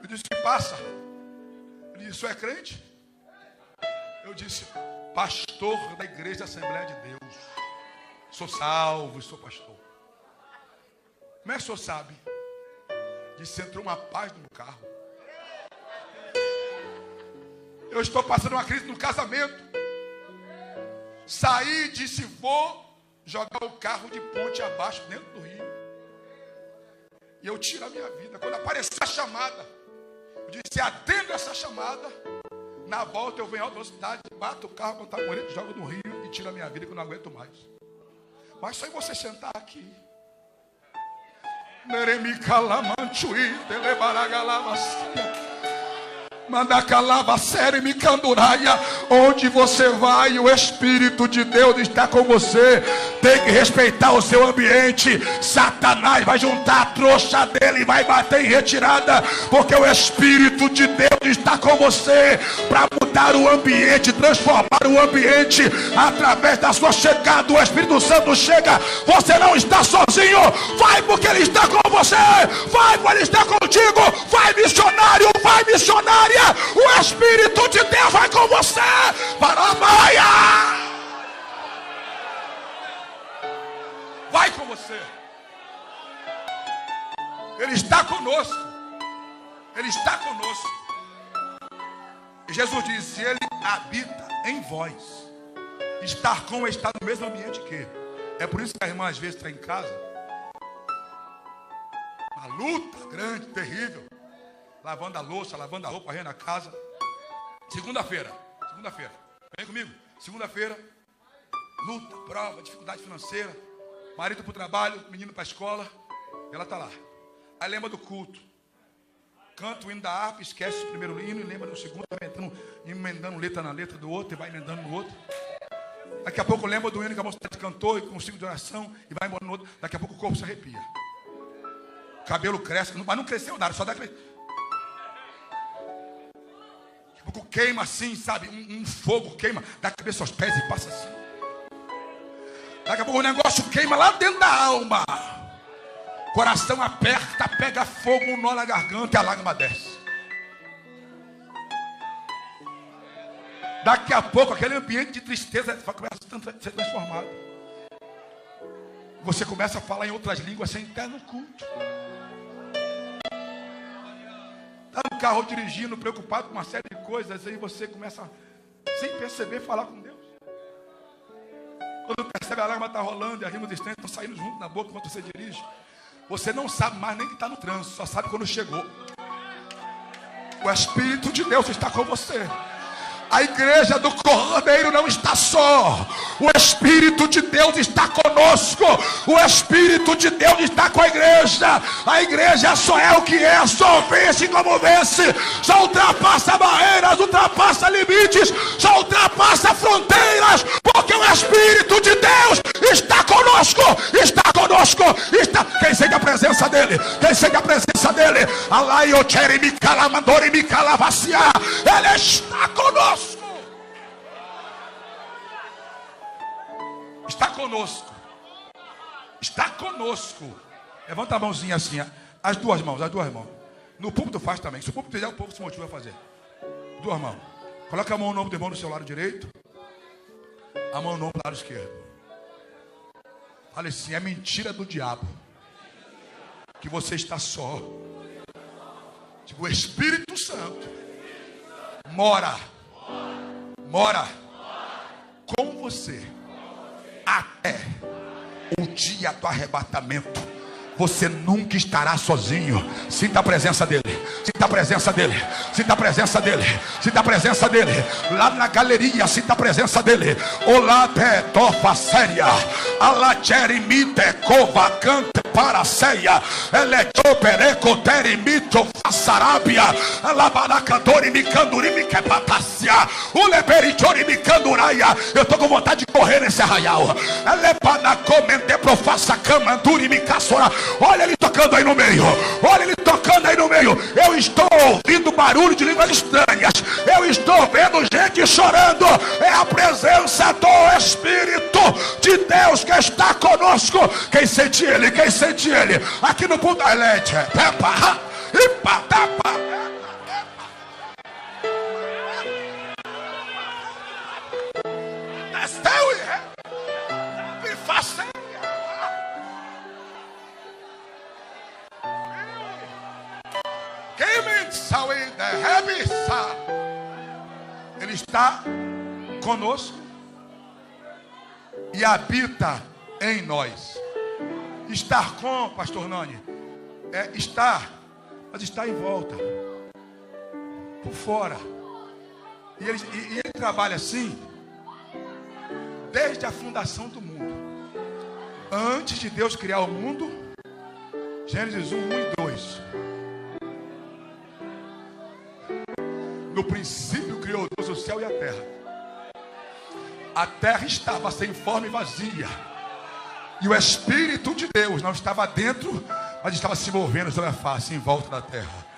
Eu disse, o que passa? Ele disse, o senhor é crente? Eu disse, pastor da igreja da Assembleia de Deus. Sou salvo e sou pastor. Como é que o senhor sabe? Disse, entrou uma paz no meu carro. Eu estou passando uma crise no casamento. Saí e disse, vou jogar o carro de ponte abaixo dentro do rio. E eu tiro a minha vida. Quando aparecer a chamada, eu disse, atendo essa chamada. Na volta eu venho em alta velocidade, bato o carro, botar o moreno, jogo no rio e tiro a minha vida que eu não aguento mais. Mas só em você sentar aqui. Mandacalava série me canduraia. Onde você vai, o Espírito de Deus está com você. Tem que respeitar o seu ambiente. Satanás vai juntar a trouxa dele e vai bater em retirada, porque o Espírito de Deus está com você para mudar o ambiente, transformar o ambiente através da sua chegada. O Espírito Santo chega, você não está sozinho. Vai porque ele está com você. Vai porque ele está contigo. Vai missionário, vai missionária. O Espírito de Deus vai com você para a Maia. Vai com você. Ele está conosco. Ele está conosco. E Jesus disse, ele habita em vós. Estar com é estar no mesmo ambiente que. É por isso que a irmã às vezes está em casa. Uma luta grande, terrível. Lavando a louça, lavando a roupa, varrendo a casa. Segunda-feira. Vem comigo. Segunda-feira. Luta, prova, dificuldade financeira. Marido para o trabalho, menino para a escola. Ela está lá. Aí lembra do culto. Canta o hino da harpa, esquece o primeiro hino e lembra do segundo, vai emendando letra na letra do outro e vai emendando no outro. Daqui a pouco lembra do hino que a moça cantou e com o ciclo de oração e vai embora no outro. Daqui a pouco o corpo se arrepia. O cabelo cresce, mas não cresceu nada, só dá aquele... Daqui a pouco queima assim, sabe? Um fogo queima da cabeça aos pés e passa assim. Daqui a pouco o negócio queima lá dentro da alma. Coração aperta, pega fogo, um nó na garganta e a lágrima desce. Daqui a pouco aquele ambiente de tristeza começa a ser transformado. Você começa a falar em outras línguas sem estar no culto. Está no carro dirigindo, preocupado com uma série de coisas, aí você começa, sem perceber, a falar com Deus. Quando percebe a lágrima está rolando e as rimas estranhas estão saindo junto na boca enquanto você dirige. Você não sabe mais nem que está no trânsito, só sabe quando chegou. O Espírito de Deus está com você. A igreja do Cordeiro não está só. O Espírito de Deus está conosco. O Espírito de Deus está com a igreja. A igreja só é o que é, só vence como vence. Só ultrapassa barreiras, ultrapassa limites, só ultrapassa fronteiras, porque o Espírito de Deus está conosco. Está conosco. Está... Quem sente a presença dele? Quem sente a presença dele? Ele está conosco. Está conosco. Está conosco. Levanta a mãozinha assim. As duas mãos, as duas mãos. No púlpito faz também. Se o púlpito fizer, o povo se motiva a fazer. Duas mãos. Coloca a mão no nome do irmão no seu lado direito. A mão no nome do lado esquerdo. Fale assim: é mentira do diabo que você está só. O Espírito Santo mora com você até o dia do arrebatamento. Você nunca estará sozinho. Sinta a presença dele. Sinta a presença dele. Sinta a presença dele. Sinta a presença dele. Lá na galeria, sinta a presença dele. Olá, tofa séria. Alá, jerimite, cova, cante para ceia. Eletropereco, terimito, façarábia. Alabaracadori, micanduri, miquepatácia. Uleberichori, micanduraia. Eu estou com vontade de correr nesse arraial. Elepanacomende, profassa, camanduri, micassora. Olha ele tocando aí no meio. Olha ele tocando aí no meio. Eu estou ouvindo barulho de línguas estranhas. Eu estou vendo gente chorando. É a presença do Espírito de Deus que está conosco. Quem sente ele? Quem sente ele? Aqui no Punta Elete. Pepa, ipa, tapa. Desceu e faça. Ele está conosco e habita em nós. Estar com, pastor Nani, é estar, mas está em volta, por fora. E ele trabalha assim desde a fundação do mundo. Antes de Deus criar o mundo, Gênesis 1, 1 e 2. No princípio criou Deus o céu e a terra. A terra estava sem forma e vazia. E o Espírito de Deus não estava dentro, mas estava se movendo sobre a face, em volta da terra.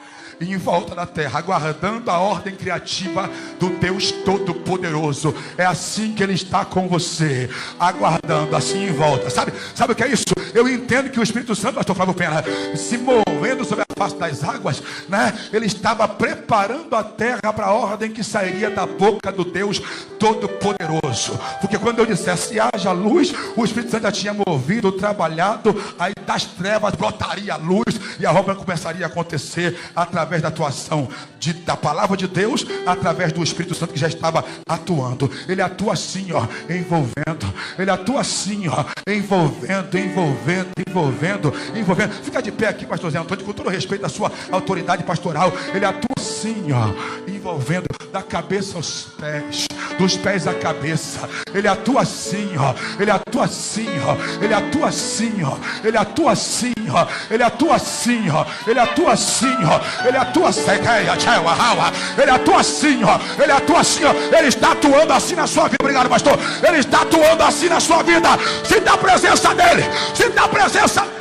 E em volta da terra, aguardando a ordem criativa do Deus Todo-Poderoso. É assim que Ele está com você, aguardando assim em volta. Sabe o que é isso? Eu entendo que o Espírito Santo, pastor Flávio Pena, se movendo sobre a face das águas, né? Ele estava preparando a terra para a ordem que sairia da boca do Deus Todo-Poderoso. Porque quando eu dissesse haja luz, o Espírito Santo já tinha movido, trabalhado, aí das trevas brotaria a luz e a obra começaria a acontecer através da atuação da palavra de Deus, através do Espírito Santo que já estava atuando. Ele atua assim, ó, envolvendo. Ele atua assim, ó, envolvendo. Fica de pé aqui, pastor Zé Antônio, com todo o respeito à sua autoridade pastoral. Ele atua assim, ó, envolvendo da cabeça aos pés, dos pés à cabeça. Ele atua assim, ó. Ele atua assim, ó. Ele atua assim, ó. Ele atua assim, ó. Ele atua assim, ó. Ele atua assim, ó. Ele atua assim, ele atua assim, ó. Ele atua assim, ó. Ele está atuando assim na sua vida. Obrigado, pastor. Ele está atuando assim na sua vida. Sinta a presença dele. Sinta a presença.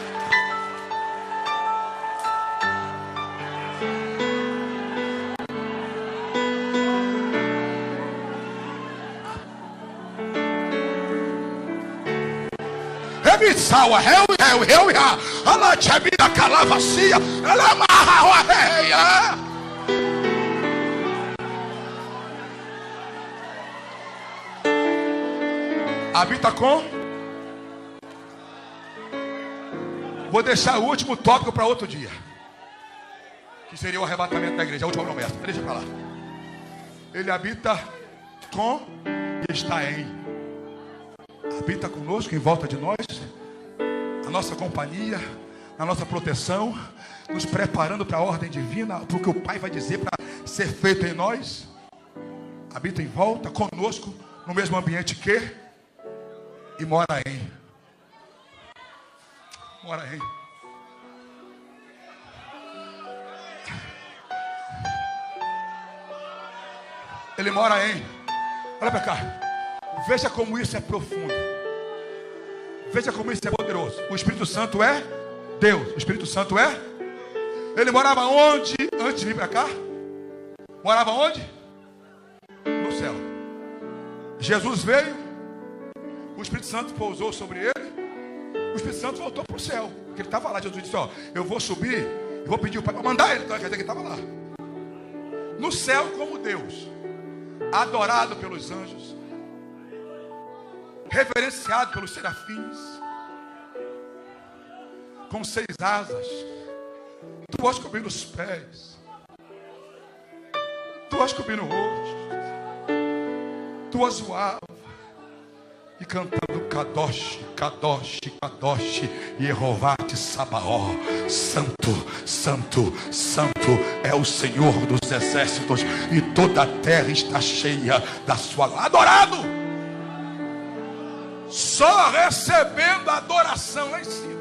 Ela tchebida calavacia, ela amarra a habita com. Vou deixar o último tópico para outro dia, que seria o arrebatamento da igreja, a última promessa. Deixa para lá. Ele habita com e está em. Habita conosco, em volta de nós, a nossa companhia, a nossa proteção, nos preparando para a ordem divina, para o que o Pai vai dizer para ser feito em nós. habita em volta, conosco, no mesmo ambiente que, e mora em. Mora em. Ele mora em. Olha para cá. Veja como isso é profundo. Veja como isso é poderoso. O Espírito Santo é Deus. O Espírito Santo é. Ele morava onde antes de vir para cá? Morava onde? No céu. Jesus veio. O Espírito Santo pousou sobre ele. O Espírito Santo voltou para o céu. Porque ele estava lá. Jesus disse: ó, eu vou subir. Eu vou pedir o Pai para mandar ele. Então quer dizer que ele estava lá. No céu como Deus. Adorado pelos anjos. Reverenciado pelos serafins. Com 6 asas. Tuas cobrindo os pés. Tuas cobrindo o rosto. Tuas voava. E cantando Kadosh, Kadosh, Kadosh, Yehová de Sabaó. Santo, Santo, Santo é o Senhor dos exércitos. E toda a terra está cheia da sua... Adorado! Só recebendo adoração lá em cima.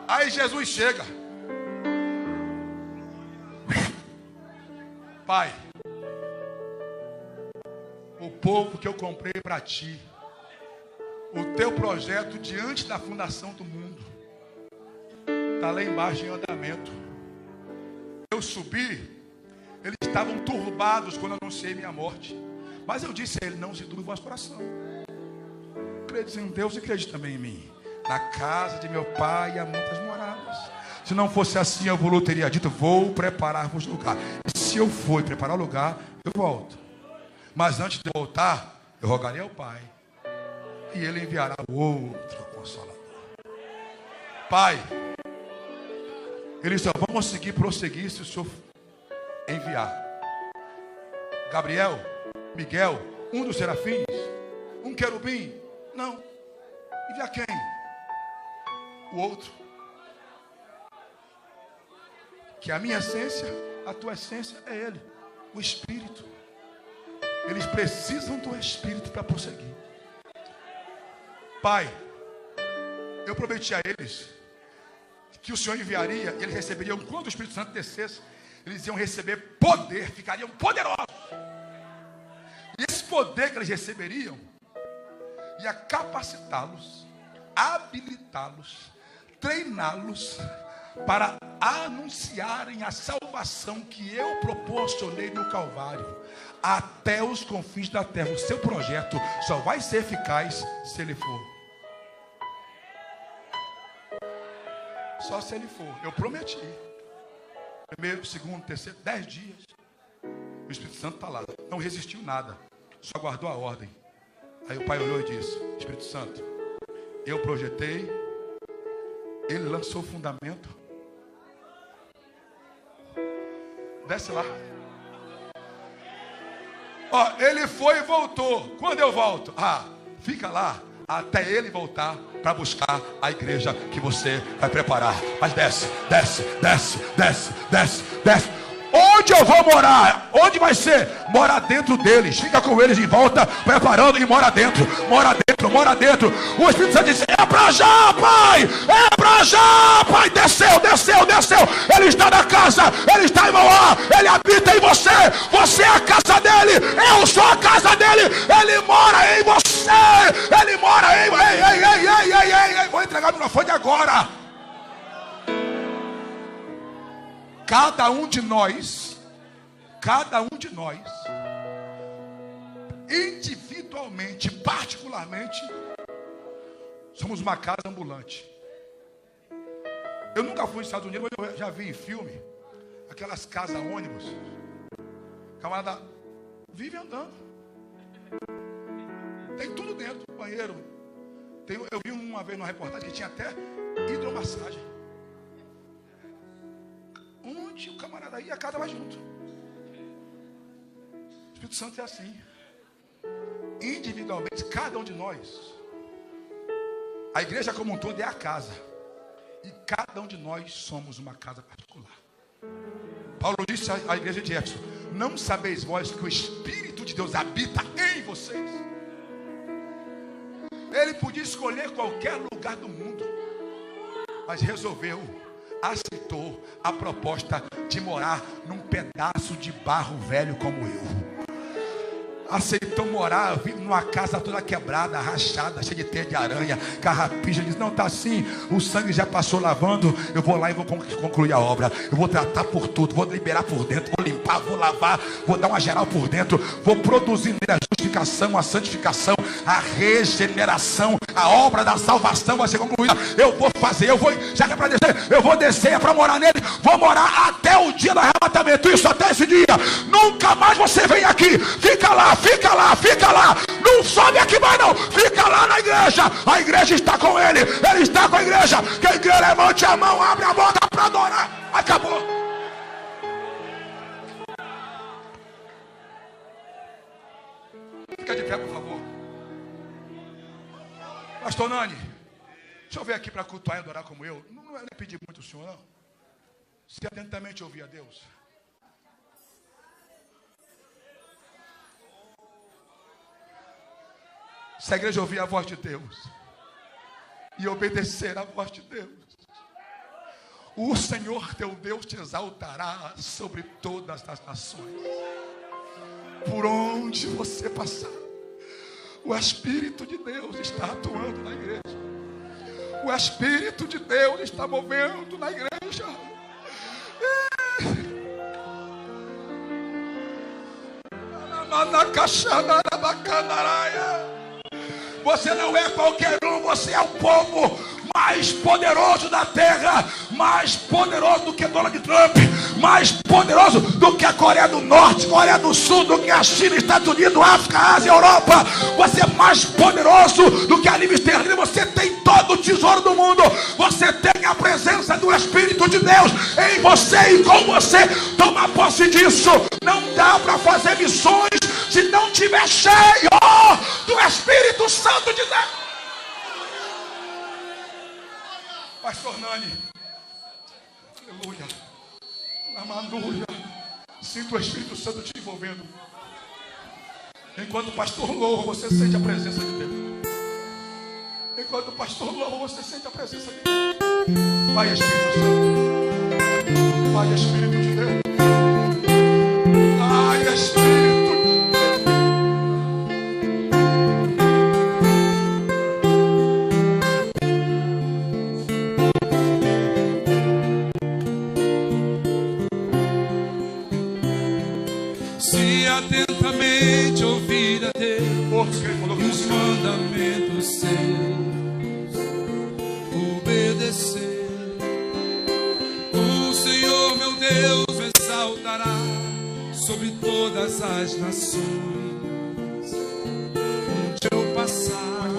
Aí Jesus chega. Pai, o povo que eu comprei para ti, o teu projeto diante da fundação do mundo, está lá embaixo em andamento. Eu subi, eles estavam turbados quando eu anunciei minha morte. Mas eu disse a ele: não se turbe o vosso coração. Credes em Deus e crede também em mim. Na casa de meu pai há muitas moradas. Se não fosse assim, eu vos teria dito: vou preparar-vos lugar. E se eu for preparar o lugar, eu volto. Mas antes de voltar, eu rogarei ao Pai, e Ele enviará o outro Consolador. Pai, eles só vão conseguir prosseguir se o Senhor enviar Gabriel, Miguel, um dos serafins, um querubim. Não. Enviar quem? O outro. Que a minha essência, a tua essência é Ele, o Espírito. Eles precisam do Espírito para prosseguir. Pai, eu prometi a eles que o Senhor enviaria, e eles receberiam, quando o Espírito Santo descesse, eles iam receber poder, ficariam poderosos. E esse poder que eles receberiam ia capacitá-los, habilitá-los, treiná-los para anunciarem a salvação que eu proporcionei no Calvário até os confins da terra. O seu projeto só vai ser eficaz se ele for. Só se ele for. Eu prometi. Primeiro, segundo, terceiro, 10 dias. O Espírito Santo está lá. Não resistiu nada. Só guardou a ordem. Aí o pai olhou e disse: Espírito Santo, eu projetei. Ele lançou o fundamento. Desce lá. Ó, ele foi e voltou. Quando eu volto? Fica lá até ele voltar para buscar a igreja que você vai preparar. Mas desce, desce, desce, desce, desce, desce. Onde eu vou morar? Onde vai ser? Mora dentro deles. Fica com eles em volta, preparando, e mora dentro. Mora dentro, mora dentro. O Espírito Santo disse: é pra já, Pai. É pra já, Pai. Desceu, desceu, desceu. Ele está na casa. Ele está em Mauá. Ele habita em você. Você é a casa dele. Eu sou a casa dele. Ele mora em você. Ele mora em... Ei. Vou entregar o microfone agora. Cada um de nós, individualmente, particularmente, somos uma casa ambulante. Eu nunca fui nos Estados Unidos, mas eu já vi em filme aquelas casas ônibus. O camarada vive andando. Tem tudo dentro, banheiro. Eu vi uma vez numa reportagem que tinha até hidromassagem. Onde o camarada ia, a casa vai junto. O Espírito Santo é assim. Individualmente, cada um de nós. A igreja como um todo é a casa. E cada um de nós somos uma casa particular. Paulo disse à igreja de Éfeso: Não sabeis vós que o Espírito de Deus habita em vocês? Ele podia escolher qualquer lugar do mundo, mas resolveu, aceitou a proposta de morar num pedaço de barro velho como eu. Aceitou morar numa casa toda quebrada, rachada, cheia de teia de aranha, carrapicha. Diz: não, tá assim, o sangue já passou lavando. Eu vou lá e vou concluir a obra. Eu vou tratar por tudo, vou liberar por dentro, vou limpar, vou lavar, vou dar uma geral por dentro, vou produzir nele a justificação, a santificação, a regeneração, a obra da salvação vai ser concluída. Eu vou fazer, eu vou, já que é para descer, eu vou descer, é para morar nele, vou morar até o dia do arrebatamento. Isso até esse dia. Nunca mais você vem aqui, fica lá. Fica lá, fica lá, não sobe aqui mais não, fica lá na igreja, a igreja está com ele está com a igreja, que a igreja levante a mão, abre a boca para adorar, acabou. Fica de pé, por favor. Pastor Nani, deixa eu ver aqui para cultuar e adorar como eu. Não é pedir muito o senhor, não. Se atentamente ouvir a Deus. Se a igreja ouvir a voz de Deus e obedecer a voz de Deus, o Senhor teu Deus te exaltará sobre todas as nações. Por onde você passar, o Espírito de Deus está atuando na igreja. O Espírito de Deus está movendo na igreja. Você não é qualquer um, você é o povo mais poderoso da terra, mais poderoso do que Donald Trump, mais poderoso do que a Coreia do Norte, Coreia do Sul, do que a China, Estados Unidos, África, Ásia, Europa. Você é mais poderoso do que a livre esterlina. Você tem todo o tesouro do mundo. Você tem a presença do Espírito de Deus em você e com você. Toma posse disso. Não dá para fazer missões se não tiver cheio do Espírito Santo de Deus. Pastor Nani, aleluia, aleluia. Sinto o Espírito Santo te envolvendo. Enquanto o pastor louva, você sente a presença de Deus. Enquanto o pastor louva, você sente a presença de Deus. Vai, Espírito Santo. Vai, Espírito de Deus. Vai, Espírito. Atentamente ouvir a Deus, os mandamentos seus, obedecer. O Senhor meu Deus exaltará sobre todas as nações. Onde eu passar,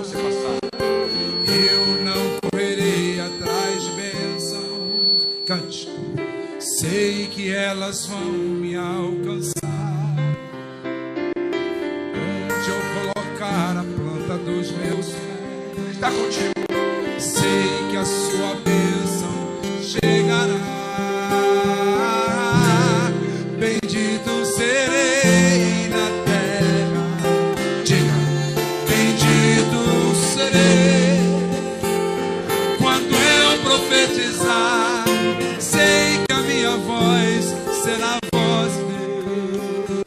eu não correrei atrás de bênçãos. Cante. Sei que elas vão me alcançar. A planta dos meus pés está contigo. Sei que a sua bênção chegará. Bendito serei na terra. Diga: bendito serei quando eu profetizar. Sei que a minha voz será a voz de Deus.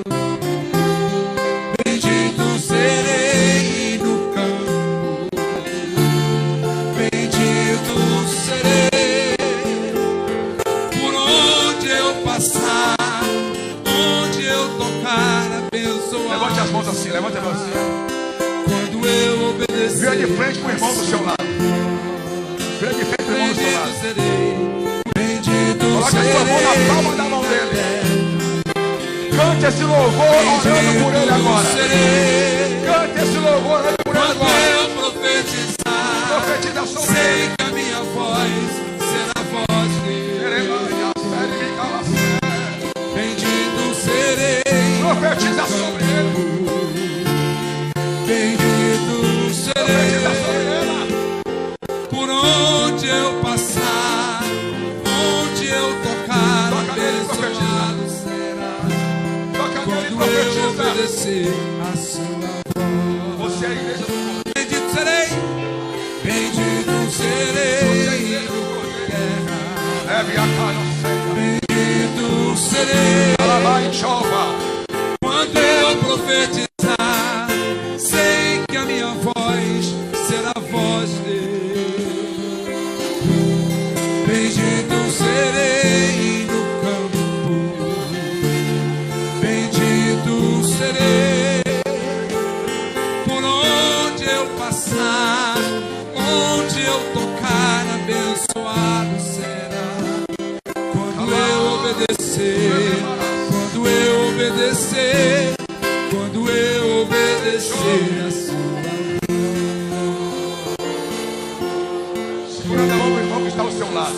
Bendito serei Levante as mãos assim, levante as mãos assim. Quando eu obedecer, vira de frente com o irmão do seu lado. Vira de frente com o irmão do seu lado. Coloque a sua mão na palma da mão dele. Cante esse louvor orando por ele agora. Cante esse louvor orando por ele agora. Quando eu profetizar, profetiza sobre sei ele. que a minha voz será a voz dele. Bendito serei. Profetiza sobre ele. Bendito serei. Profetiza sobre ele. Por onde eu passar, onde eu tocar, abençoado será. obedecer a sua voz. Você é a igreja do Cordeiro. Bendito serei, bendito serei no terra. Leve a cara, Bendito serei. ela vai chova. Quando eu profetizar, sei que a minha voz será a voz dele. Bendito serei no campo, bendito serei por onde eu passar, onde eu tocar, abençoado será. Quando eu obedecer, quando eu obedecer, quando eu obedecer a sua Segurando a mão do irmão que está ao seu lado.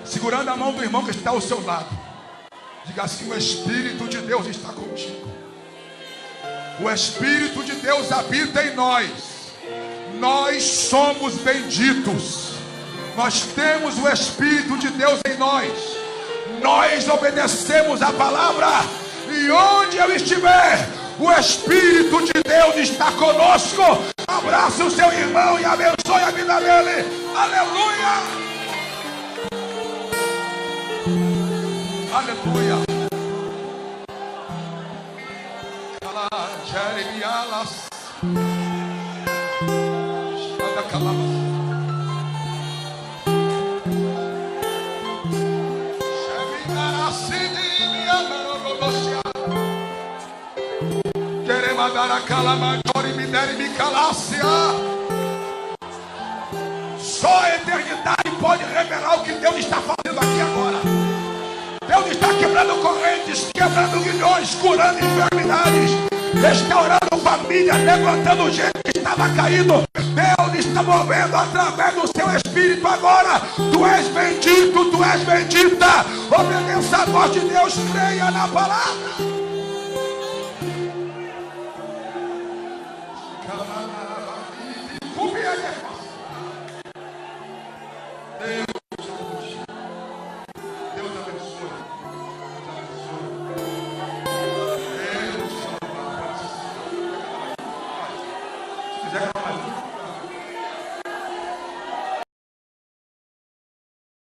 Segurando a mão do irmão que está ao seu lado. Diga assim: o Espírito de Deus está contigo. O Espírito de Deus habita em nós. Nós somos benditos. Nós temos o Espírito de Deus em nós. Nós obedecemos a palavra. E onde eu estiver, o Espírito de Deus está conosco. Abraça o seu irmão e abençoe a vida dele. Aleluia. Aleluia. Jeremias. Só a eternidade pode revelar o que Deus está fazendo aqui agora. Deus está quebrando correntes, quebrando guilhões, curando enfermidades, restaurando famílias, levantando gente que estava caído. Deus está movendo através do seu Espírito agora. Tu és bendito, tu és bendita. Obedeça a voz de Deus, creia na palavra.